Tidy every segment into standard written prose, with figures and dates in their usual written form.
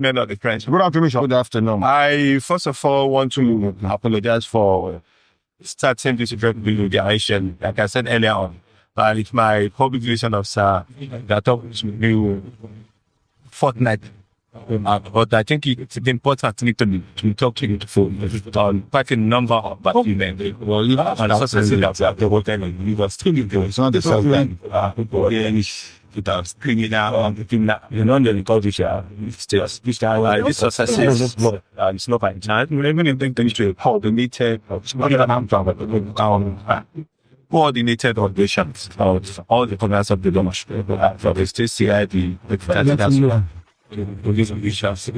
Men of the French. Good afternoon, sir. Good afternoon. I first of all want to apologize for starting this investigation. Like I said earlier on, it's my public relation officer that talks with me fortnight. But I think it's important to talk to you on quite a number of bad events. Well, and also that the whole time we were still in the It's not the same thing. without criminal, you know, the culture, still, this success is it's not by chance. Even if they to coordinated, coordinated operations of all the corners of the domestic, for the state CID, the police officials,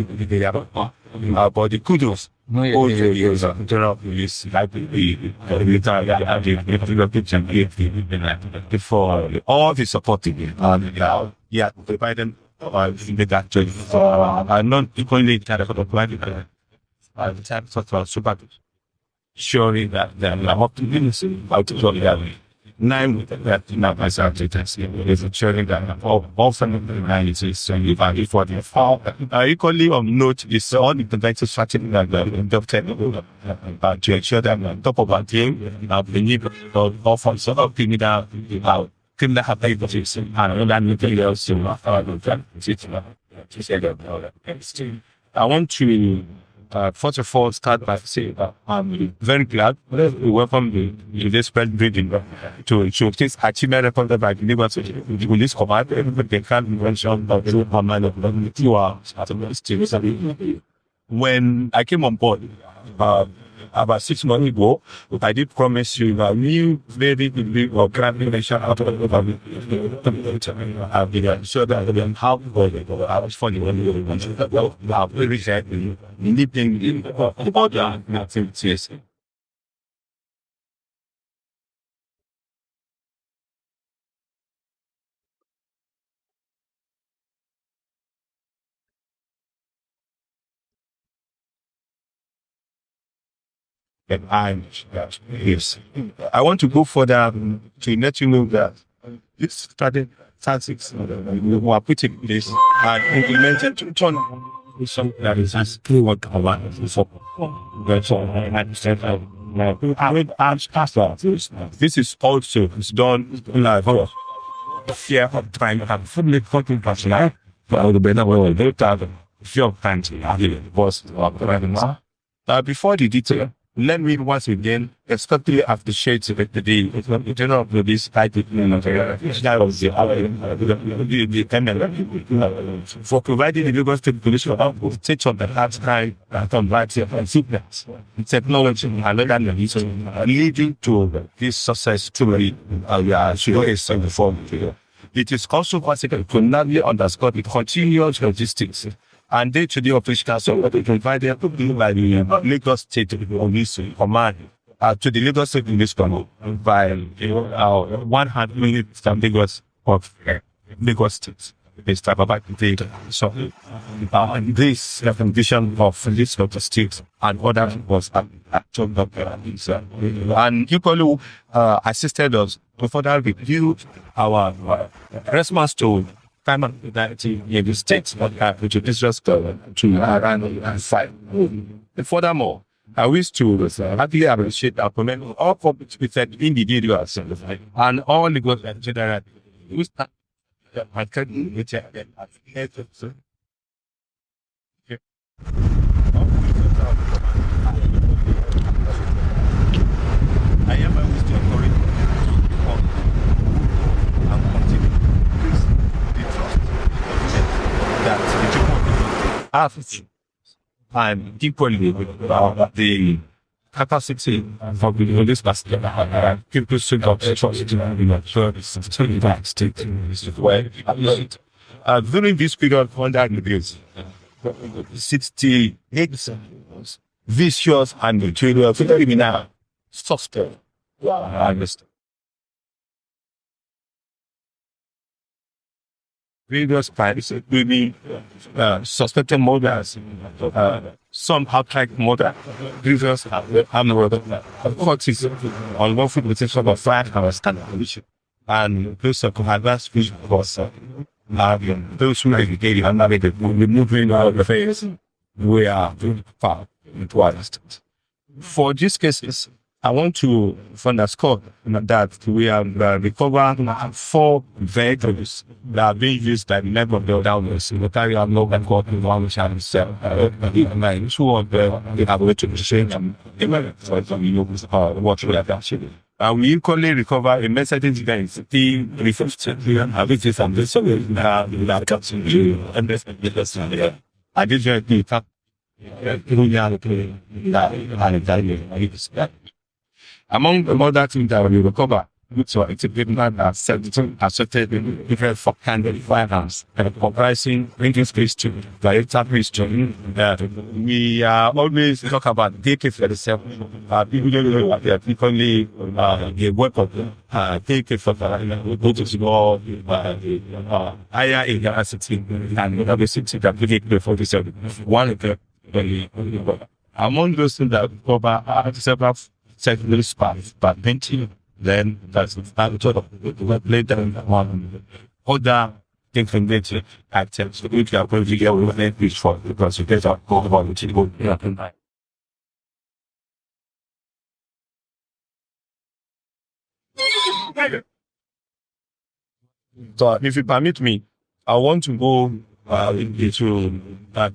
but the kudos. All the years of general police, like before all the supporting, yeah, providing that choice. Not only kind of providing the time for super surely that they are optimistic about it. Nine with that not myself to test is ensuring that often the analysis and the value for the fall. Equally of note is all the preventive strategy that the to ensure that on top of our team, the need of some of criminal capabilities and other materials I want to first of all, start by saying that I'm very glad we welcome the spread breeding to this achievement recorded by the Lagos Police Command. They can't mention that the command of 2 hours at the when I came on board about 6 months ago, I did promise you a new very big or grand nation out of the I've been sure that how I was funny when you have very sad living in the activities. Yes. I want to go further to let you know that this started tactics we were putting in place and implemented to turn something that is as clear what I want for. This is also done fear of trying to have fully fucking personal, but the better way they have fear of trying to was before the detail. Let me once again, especially appreciate the general police title for providing the Lagos State Police with state of the last time and fitness, technology, and other leading to this success story. It is also possible to navigate underscore the continuous logistics and day-to-day operations provided by the Lagos State Police Command to the Lagos State Police Command by 100 minutes from Lagos of Lagos State. So this vision of this of the state and other was and equally assisted us to further review our response to climate in the states, which is just to Iran and fight. Furthermore, I wish to happily appreciate our commitment all competent individuals and all legal and general. I am a wish to encourage and continue the trust that the people have and equally the capacity for the this basket people should have trust in the state where during this period under reviews 68 vicious and material criminal suspect arrested. Various crimes, including suspected murders, some outright murder, previous armed murder, courts unlawful possession of firearms and those of advanced speech was Those who are dedicated and navigated will be moving out of the phase. We are far into our distance. For these cases, I want to underscore that we have recovered 4 vehicles that are being used by members of the downers to carry out no record in one channel cell. 2 of them have to exchange and what we have actually. And we equally recover a Mercedes Benz T350, which is on the survey that comes into understand. I did among the other things that we recover, so it's a bit not accepted different for candle finance and comprising ranging space to director history. We always talk about AK-47. People don't know what they are frequently a weapon. AK-47, which is more higher in capacity and obviously that we get before the one of the among those things that cover are several secondary spots, but painting, then that's the sort of later on other informative items which are going to get with an entry for because you get out go about the go. So if you permit me, I want to go into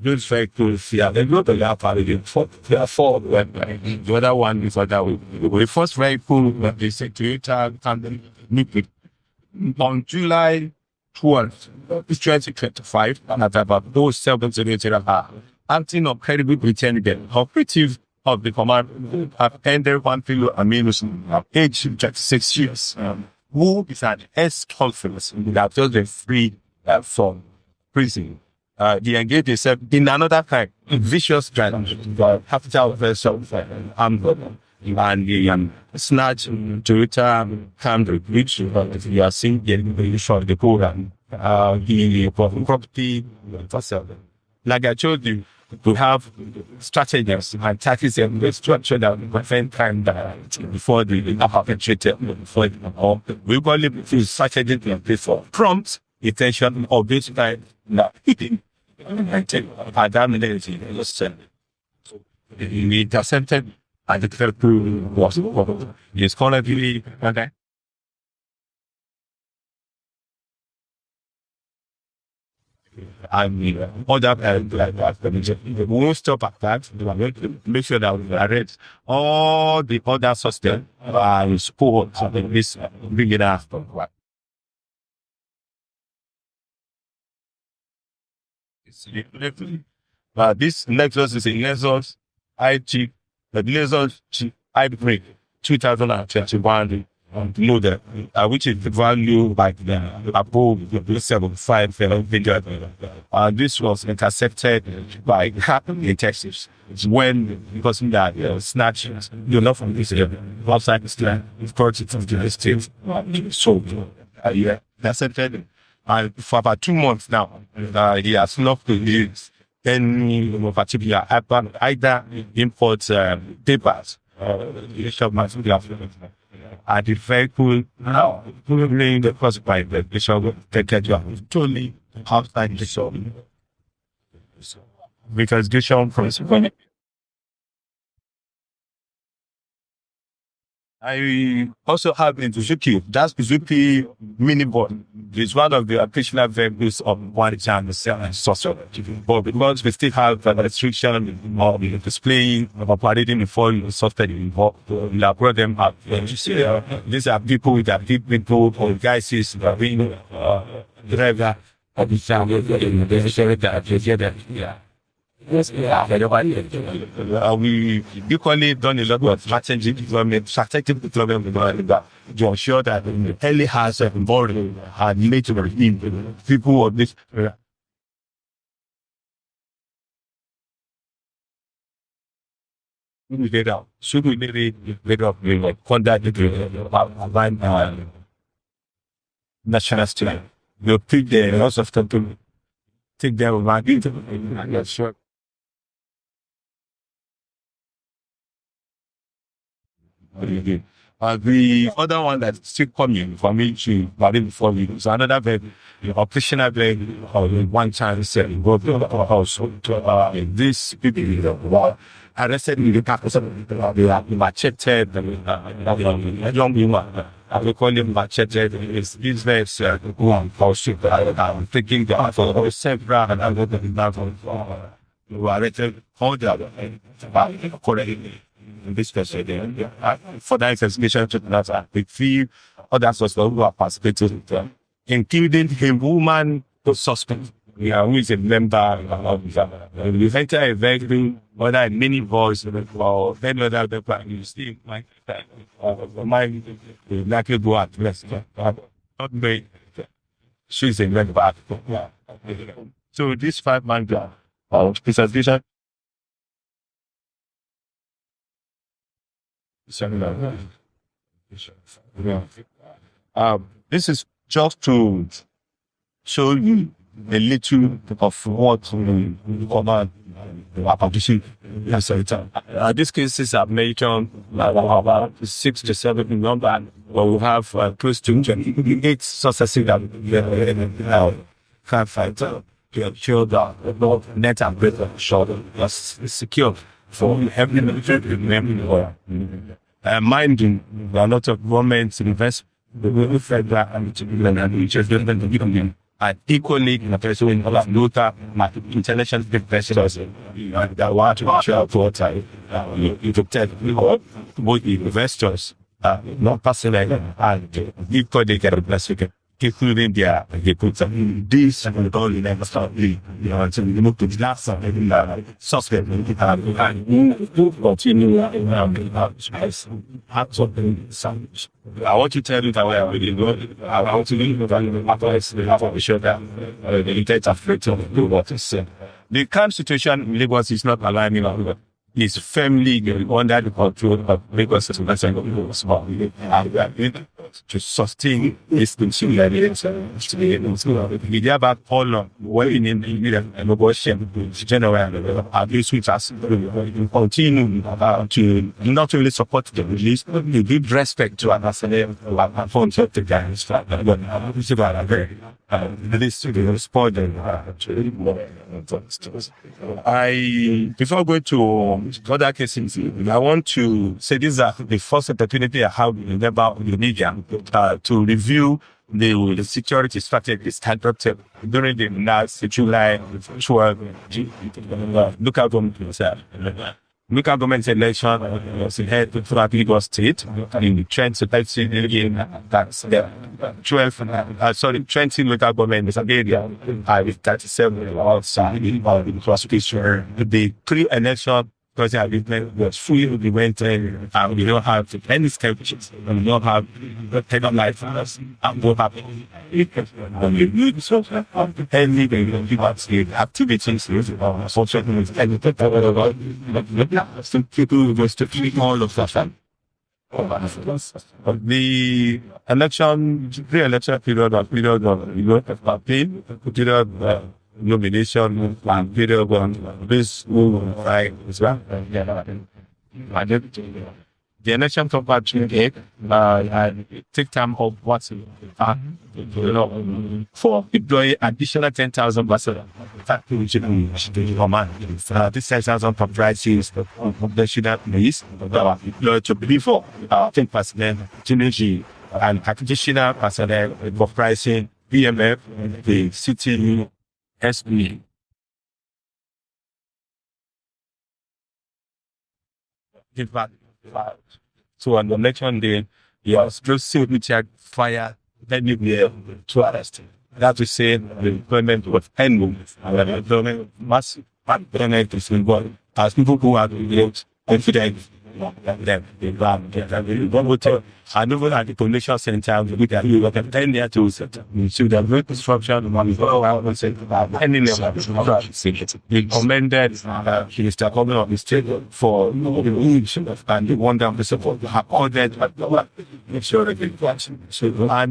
those vehicles here. They go to the apparel. There are 4 the other one is that we first vehicle they say Toyota Camry on July 12th, 2025, and at about those 7 acting on credible pretended operative of the command have ended one fellow Aminus age 36 years, who is an ex-conference that just been free from prison. He engaged himself in another kind, vicious crime, capital vessel, and the snatch Toyota Camry, which you are seeing in the program, the property vessel. Like I told you, to have strategies and tactics and structure that we prevent crime before the perpetrated, before we call it strategies in place for prompt attention of this kind now hitting we intercepted and the third crew was is currently okay. I mean, other we won't stop at that. We are going to make sure that we arrest all the other suspects and support this bring it after. This Lexus is a Lexus IG, the Lexus Hybrid 2021 model, which is valued by above 7.5 million. This was intercepted by in Texas when because of that snatch from this outside the state, of course it's of the state. So intercepted. And for about 2 months now, he has not produced any particular either import papers and the vehicle now probably the first by the shop take totally outside the shop because the shop from I also have in Suzuki. That's Suzuki minibus. It's one of the occasional vehicles of one channel and social. But because we still have a restriction of displaying of operating before software involved, we have brought them up. These are people with a big people or guys is being driver of the channel. Yes, we equally done a lot of strategic development, strategic development to ensure that early has involved and made to the people of this. Should we made up conduct the national state? We'll pick the lots of time to take their market. Yes, sure. The other one that's still coming for me to valid before me is another vehicle, the operational vehicle, one chance go also to this people arrested in the campus of the machete, the young woman. We call him machete. His business one also thinking that for several and other than that who arrested all the other correctly. This person, for that investigation to that, we feel others also who are participating, including a woman suspect, who is a member of the we enter a vehicle, whether a mini voice or any other people, you see, my likely go at rest. Not very, she's a member. So this 5-man presentation. This is just to show you a little of what we command our publishing. These cases are mentioned about 6 to 7 in number, but we have close to 8 successive that have to ensure that net and breadth of short is secure for every member. Minding a lot of governments invest the federal and regional and equally in a person in local international investors that want to ensure to protect both investors, not personally, and equally get a blessing. Including their this and all the never start until we move to the last suspect and continue I want to tell you that I really know I want to do the show that the intent afraid of what to say. The current situation in Lagos is not aligning is firmly under the control of Lagos and to sustain this consumer we thereby call on working in the negotiation general abuse which has continue to not only support the release but give respect to ambassador forms of the guys this to the respondent before going to other cases, I want to say these are the first opportunity I have in the media to review the security strategy conducted during the last July 12 local government election was held throughout Lagos State in the 20 local government area with 37 outside the pre-election because was fully implemented and we don't have any sketches and we don't have the technical life and what happened. Activities social people was to treat all of that. The pre-election period of campaign, period nomination and period on this right as well. The election campaign take time of what's for deploy additional 10,000 buses. This 10,000 comprises of the national police deployed to before 10% energy and additional personnel comprising BMF, the city SB. So on the election day, you are supposed to check fire anywhere to arrest. That we say the employment was ending. And the employment massive employment is involved as people who are confident them. And even at the population center, we can 10 years to so the road construction any level. We commended Mr. Governor of the state for and the one that we support have ordered and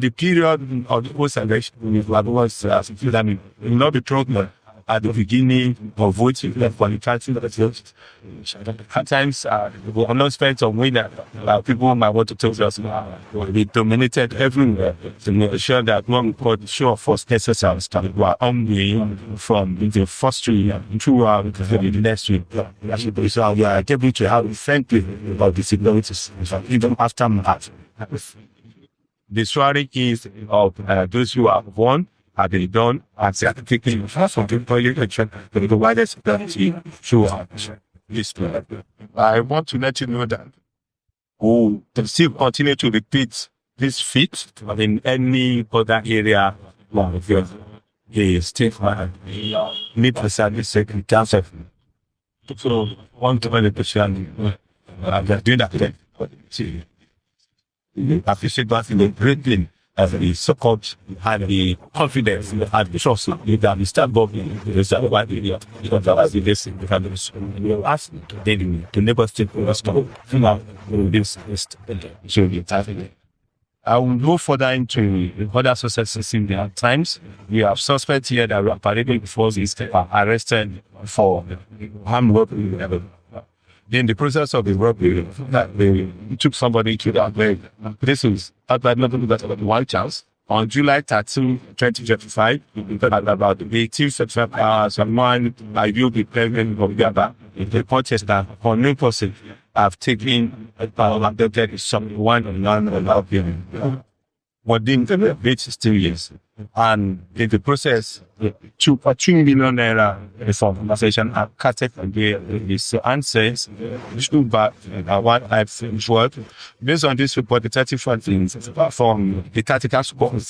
the period of the post-election was will not be thrown at the beginning of voting for the country. At times, the announcement of winner, people might want to tell us they dominated everywhere to make sure that one could show of force necessary that were on the way from the first year throughout the next week. So we are able to have frankly about the securities even after March. The story is of those who have won, have been done, and certificate from the election to the widest security throughout this period. I want to let you know that we still continue to repeat this feat in any other area of the state need to service second council. So, 120%, they're doing that. Appreciate that in the greatly as the support and the confidence and the trust that the staff government is why because that was the lesson because we asked the neighbor state to stop this should be happening. I will go further into other successes in their times. We have suspects here that were parading before this are arrested for armed robbery. In the process of the robbery, they took somebody to that leg. This was about one chance. On July 13, 2025, at about 18:35 hours, someone I will be present of Gaba. The protester on new person have taken someone and none of them. Within 8 years. And in the process, 2 million naira for conversation are cut again. His answers, stood back, one I've work. Based on this report, the 34 things from the tactical support.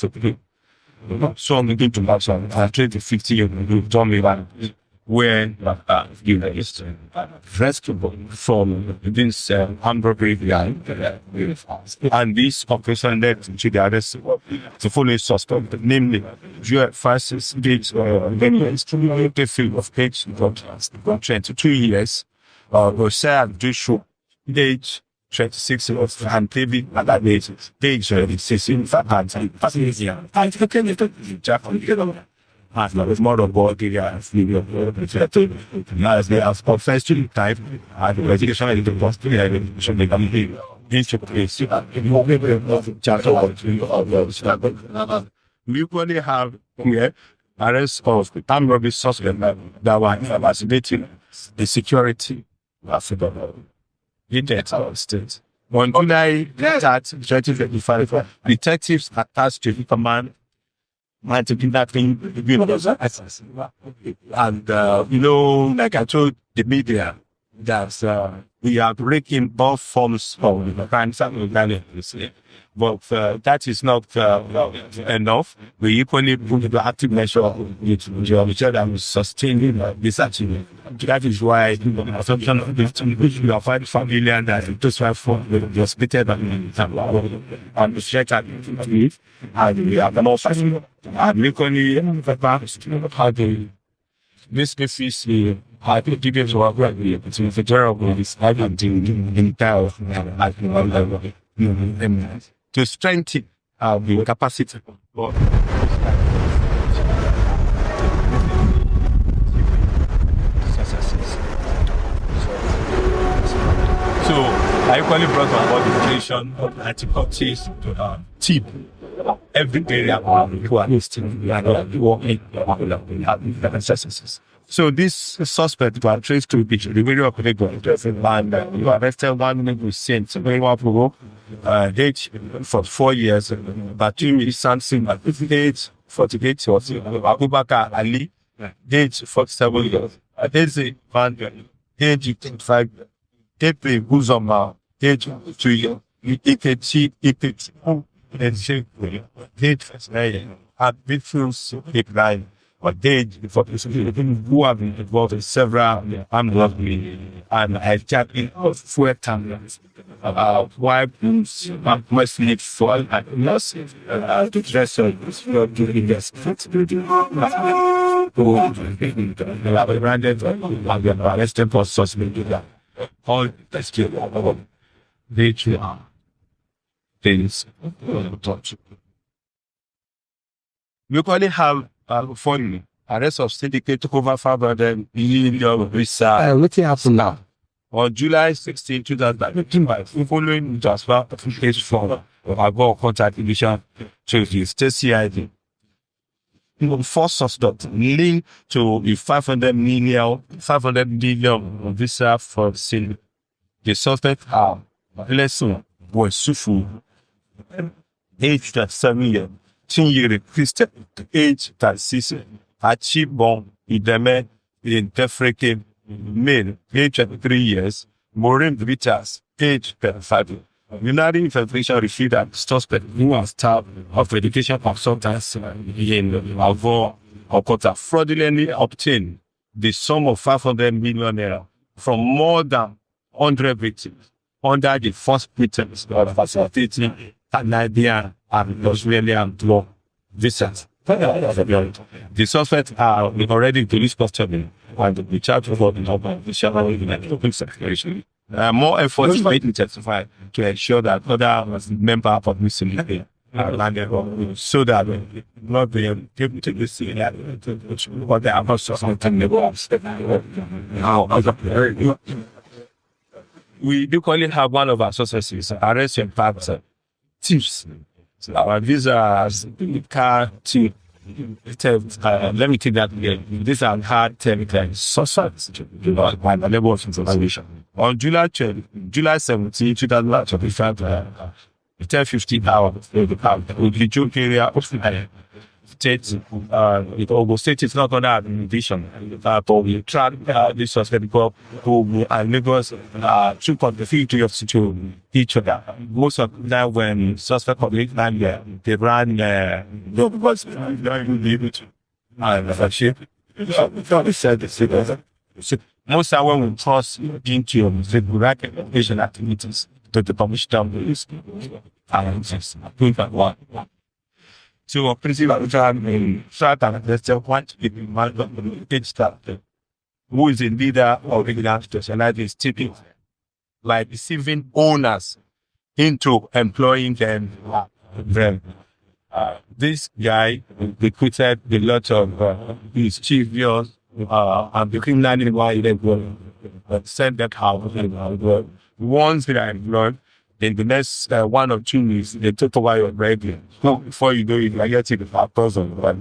So I'm going to have some 50 years, told me that where you rescuable from this armed robbery behind. And this operation led to the arrest to fully suspect, namely, Francis Gates, the field of Gates, 22 years, Rosia Joshua, age 26 years, and David at that age, 6 in fact, with more about the as they have confessed to the type and the education in the post should make them into place. We usually have here arrests of armed robbery suspects that were impersonating the security of the state. On July 2025, detectives attached to the command and to kidnapping and like I told the media that we are breaking both forms of crimes and but that is not enough. We equally put the active measure to ensure that we sustain this achievement. That is why the assumption of this we are quite familiar that those who have the hospital and the check and we have more and equally how the this is how the details of our between the terrible is having the entire to strengthen the capacity. So I equally brought on board the creation of anti-coaches to team every area who are listening and working successes. So this suspect was traced to the River of Lagos and you arrested 1 million sent very well age for 4 years, but two Samson age 48 years, Abubakar Ali age 47 years, Adeze Van age 25, Tepe Buzoma age 2 years, Ikechi age 9, and Bitfus 89. But they who have been involved in several armed robbery and hijacking of fuel tankers, weapons, must need for and loss to dress up to invest. Branded and they are arrested for suspect. All the skill they are things touch. We only have funny Arrest of Syndicate took over 500 million visa. What's happening now? On July 16, 2025, following transfer of case from Agbo Contact Division to the State CID. Four suspects linked to the 500 million visa for sale. The suspects are Lesson Boysufu, age 37 years, Chinyere Christian, age 36, Achibon Ideme in Defreke, male, age 23 years, Maureen Vitas, age 35. United Infiltration revealed that the suspect, who was staff of education consultants in Avo Okota, fraudulently obtained the sum of 500 million naira from more than 100 victims under the false pretense of facilitating Canadian and Australian law visas. The suspects are already in police custody and the charge of the circulation. More efforts is made to testify to ensure that other members of the Syndicate are landed so that not be able to be seen what they are not something we do currently have one of our successes, arrest in fact thieves. So our visas, car thief. Let me take that again. These are hard technical suspects by the level of information. On July 17, 2025, 10:15 hours, the joke area of State, Ogo State is not under administration. But we track this suspect because Ogo and Lagos took on the field of to each other. Most of the time when suspect public land they ran because they don't even be able to shape. Most of when we cross into the regulation activities to the permission of the one. So, principal Satan, there's just one who is the leader of the gangsters specialized tipping by deceiving owners into employing them. This guy recruited a lot of his chief viewers and the criminal why they sent that out. Once they are employed, then the next 1 or 2 weeks, they took over your radio. So before you know it, you are getting the person. But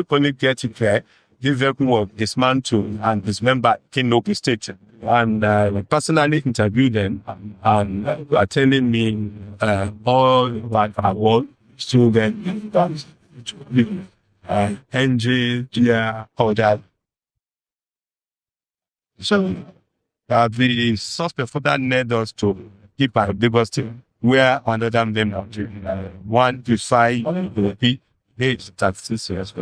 only get it there, this vehicle was dismantled and dismembered in Open State. And personally interviewed them and are telling me all that I want students, engine, all that. So the suspect for that led us to keep our diversity where under them one to five the age 36 years.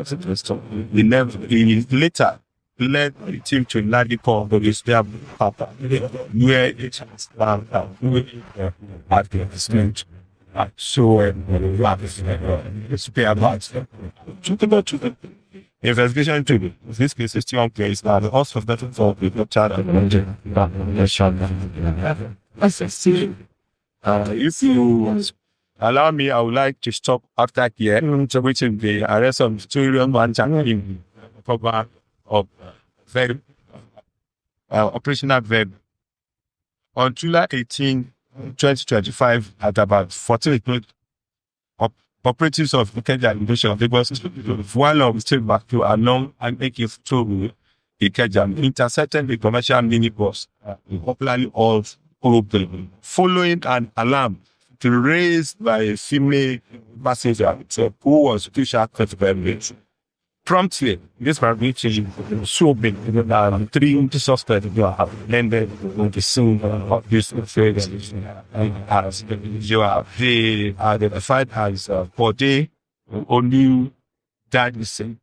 He later led the team to Ladipo Bogistia Papa, where it has at the investment. So spare parts to the investigation to this case is still on place now. The host of that for the child if you allow me, I would like to stop after here, which is the arrest of children one in program of verb, operational verb. On July 18, 2025, at about 14 operatives of Ikeja Administration of Lagos, one of state back to along and make it to Ikeja, intercepted the commercial minibus, popularly called Pro-Wike, following an alarm raised by a female passenger who was too sharp for the promptly, this parameter so big that 3 suspects have landed on the scene of this offense. As you are identified as Bode, only Dadison,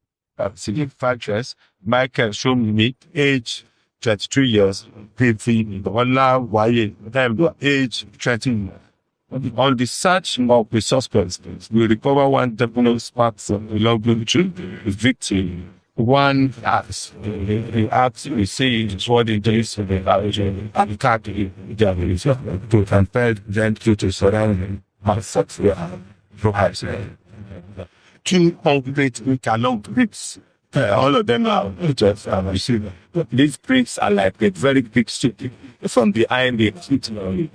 significant Michael Shomimi, age 22 years, PV, Ola Waye, age 20. On the search of the suspects, we recover one definite spark from the logbook to the victim. One acts, the acts we see is what it is in the marriage and the car to compare them to the surrounding such perhaps. two concrete along bricks. All of them are just these bricks are like a very big city. From behind the city,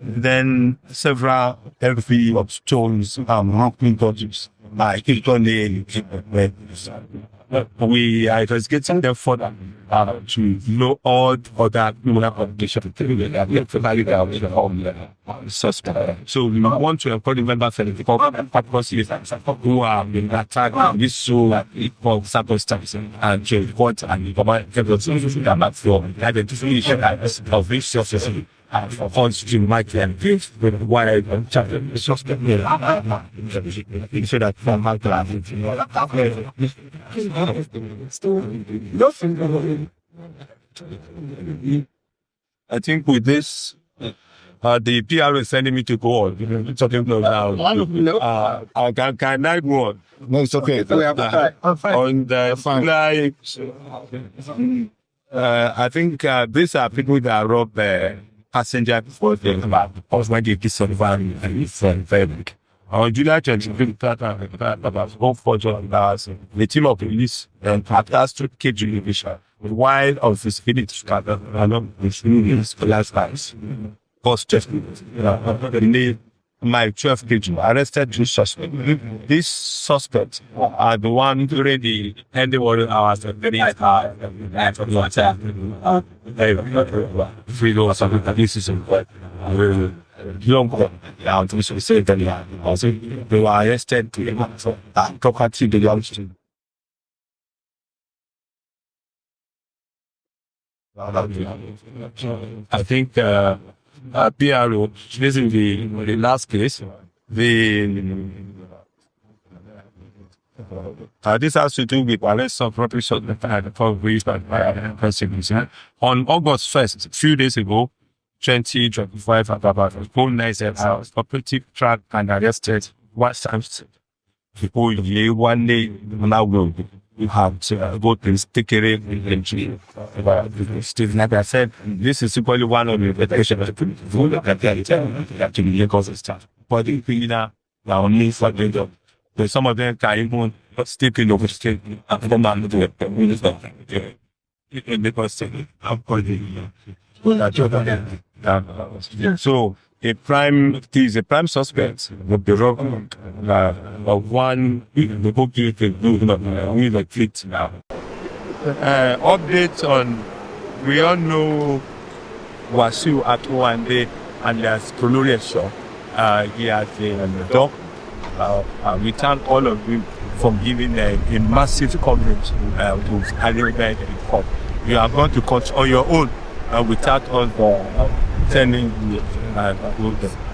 then several heavy stones rocking bodies like we are investigating them further to know all other criminal conditions suspect. So we want to encourage members of the public who are being attacked in this so circumstance and to report and provide evidence for identification of this suspect. For funds to make them why I suspect so that from my I think with this, the PR is sending me to go on. Talking now. Can I go on? No, it's okay. On the fly, I think these are people that rob passenger before they come back. Because when they get some van and it's very big. On July 25th, about 4 hours, the team of police has to keep division while of his village along the last times. Post my 12 kg arrested two suspects. These suspects are the one during the early morning hours of the night. This is long down to say that also they were arrested to property belongs to. I think PRO, this is the last case. This has to do with arrest of property on August 1st, a few days ago, 2025, about 4 nights hours, operative track and arrested one time. People one day now will you have to go to take it in. Like I said, this is simply one of the invitations to look at the Lagos stuff. But the criminal are only for the job. But some of them can even stick in over state and come and do it. Because I'm calling so a prime suspect would be robbed of one the book you can do with the fleet now. Updates on we all know Wasiu Atuwande and there's glorious show. He has a dog. We thank all of you for giving a massive coverage to Alibaba Report. You are going to coach on your own without us sending you.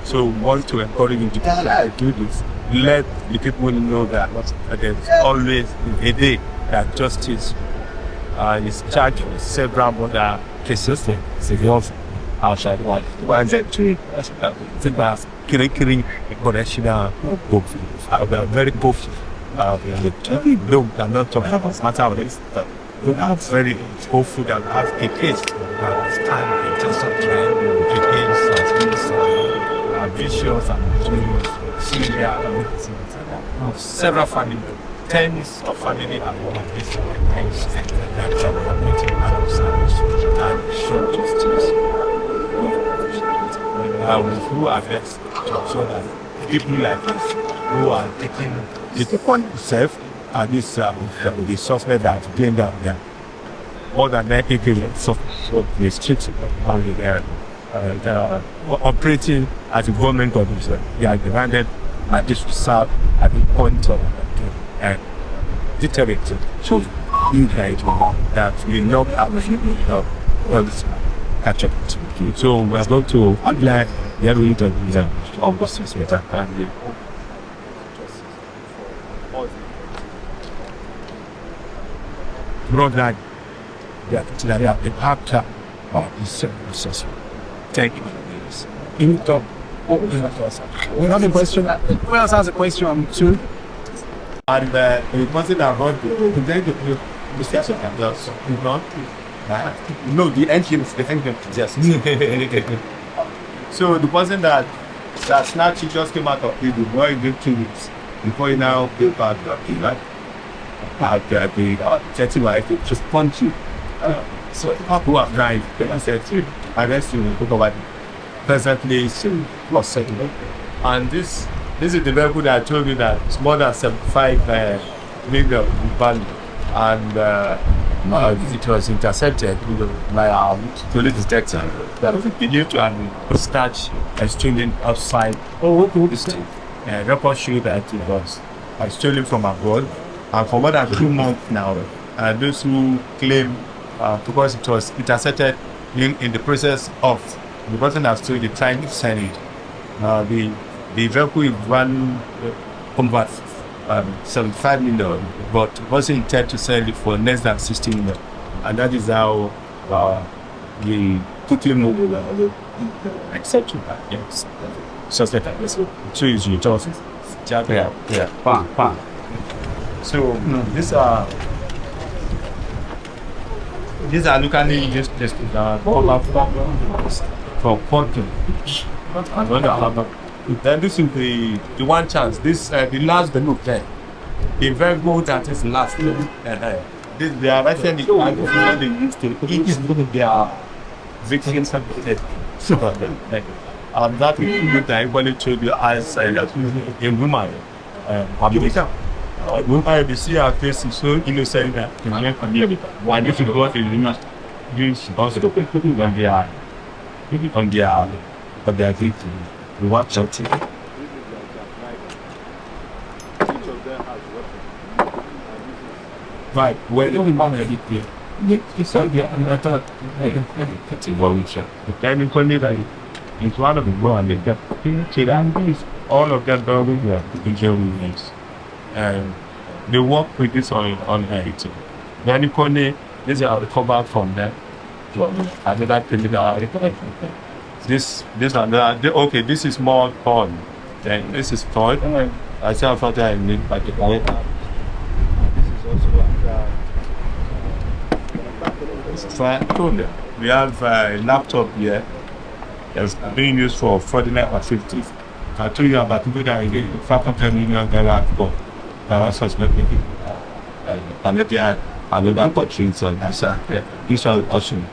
So we want to encourage you to do this. Let the people know that there's always a day that justice is charged with several other cases. Outside one two correctional books. We are very both though I'm not talking about matter of this, but we are very hopeful that we have a case stand in terms of trying against vicious and senior several families, tens of families are one of these things that are meeting and show justice. Who are best to show that people like this who are taking the point itself and this the software that being down there more than 90 people so the streets on the operating as a government officer. They are demanded at this serve at the point of deteriorated. So you guys that we not have catch up. So we are going to apply the evidence of the system and brought that the after of the services. Thank you. In top. We have a question. Who else has a question too? And the person that brought the discussion just no, the engine is the engine. Yes. So the person that snatched it just came out of it before he did 2 weeks. Before he now came back, right? I'd be like, just punch you. So people have died. I said, arrest you and talk about it. Presently, lost second. And this is the vehicle that I told you that it's more than 75 million in value. And it was intercepted by our police detector that was believed to have started exchanging outside this thing. Record show that it was stolen from abroad. And for more than 2 months now, those who claim because it was intercepted in the process of the person that stole the trying to sell it. The vehicle is run over 75 million, but was intended to sell it for less than 60 million. And that is how we quickly move accept that. Yes. So so is your choice. Yeah. Fine. So these are locally used for quantum. Then this is the one chance. This the last look there. The very good that is last. They are actually they used to eat their victims have dead. So that is good. I equally told you as a woman. We see our faces so innocent that why this is what is not used also when they are on their victim. We want something. Right, where do we want to be? It's not the other evolution. Then we call it like it's one of the one they get all of them going here in Germany. And they work with this on it. Then equally, this is recovered from them. Another thing this another okay, this is more fun. Then this is fun. I say I thought I need like this is also we have a laptop here that's being used for fraudulent activities. I told you about people that are $500 million for suspected people. And if they had another opportunities on these are options.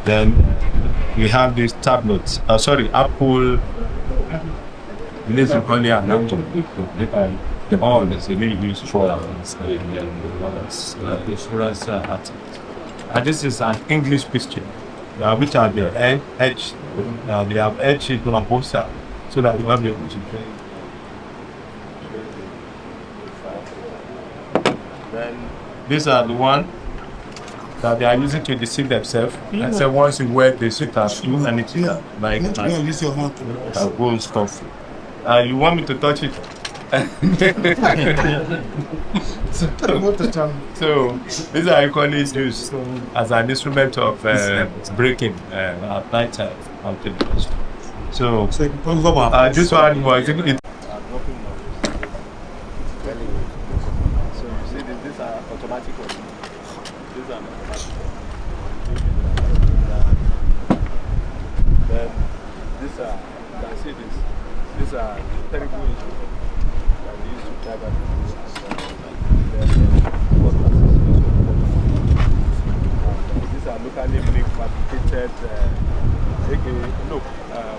Then we have these tablets. Apple. This is only an laptop. All is really used for insurance articles. And this is an English picture, which are the edge. They have edge on both sides, so that you have the able to play. Then these are the one that they are using to deceive themselves. And so once you wear the suit as you and it's like gold stuff. You want me to touch it? So these are equally used as an instrument of breaking at night time. So this one was it. So you see these are automatic ones. These are automatic. Then these are, you can see this. These are terrible issues that we used to drive these are locally made fabricated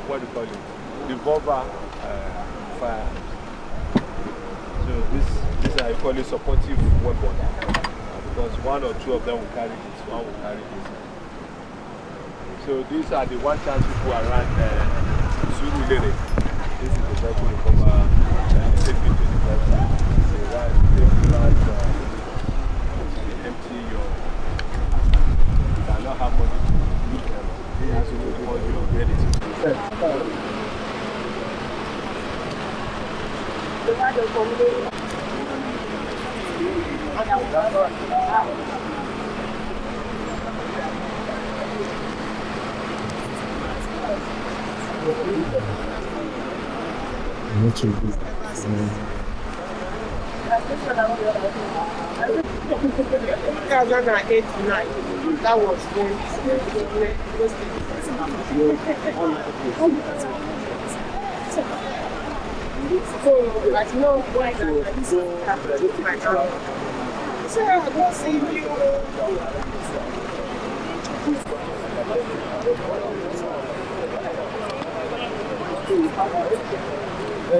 what do you call it? Revolver firearms. So these are equally supportive weapons because one or two of them will carry this, one will carry this. So these are the one chance people around Surulere. This is the vehicle to cover safety to the vehicle. Empty your. You cannot have money to use them. They have to do all your reality. Not too good. 2089. That was when so I know why so I don't see you.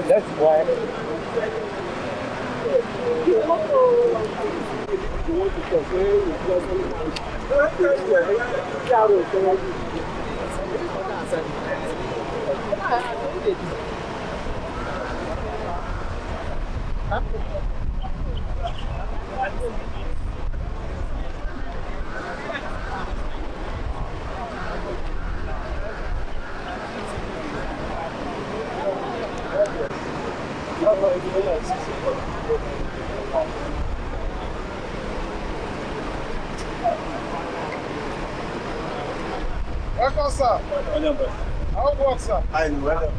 That's why. Welcome, sir. How work, sir? I'm well.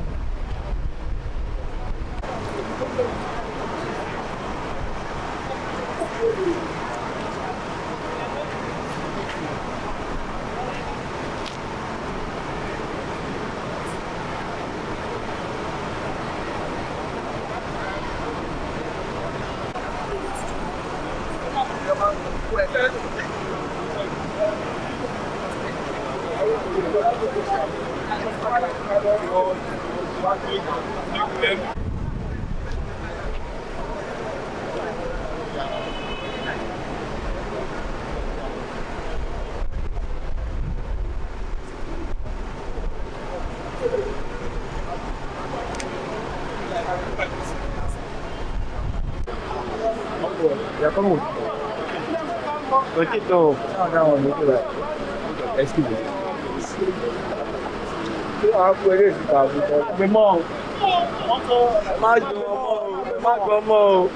Ya como poquito no no excuse me ah puede estar mi mom má gbọ́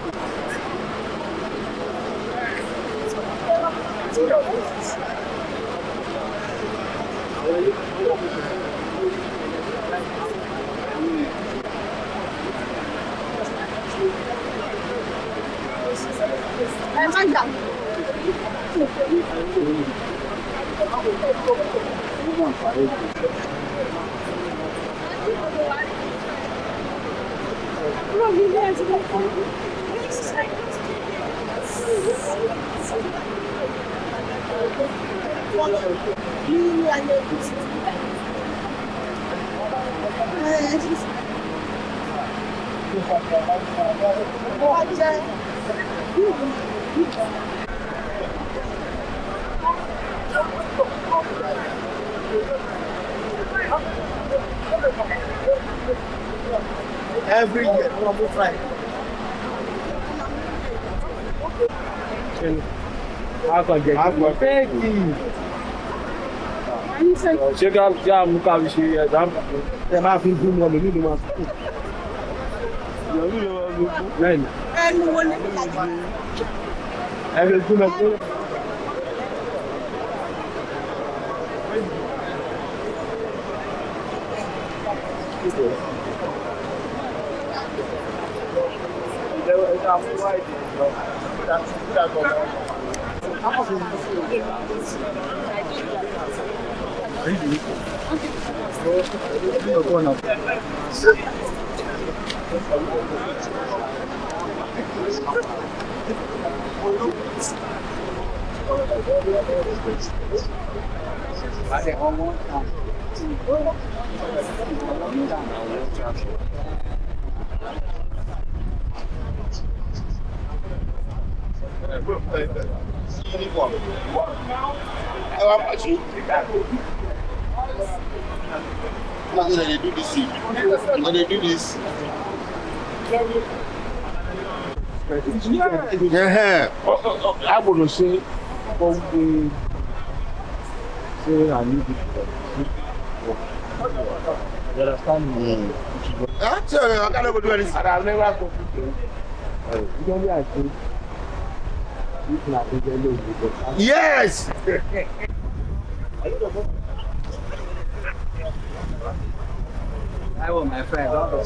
every year we try. Ṣé ká mú ká fi ṣe ẹ̀dá ẹ máa fi gún ọmọ nínú máa fi kú. Lẹ́yìn. Ẹnu wo ni ìlàjì? Ẹ fi gún ẹ pé. They do this. When they do this. Yeah. I would say, I need it. You understand? Actually, I can't do anything. And I've never go to you don't actually. You can have it. Yes! I want my friend, don't go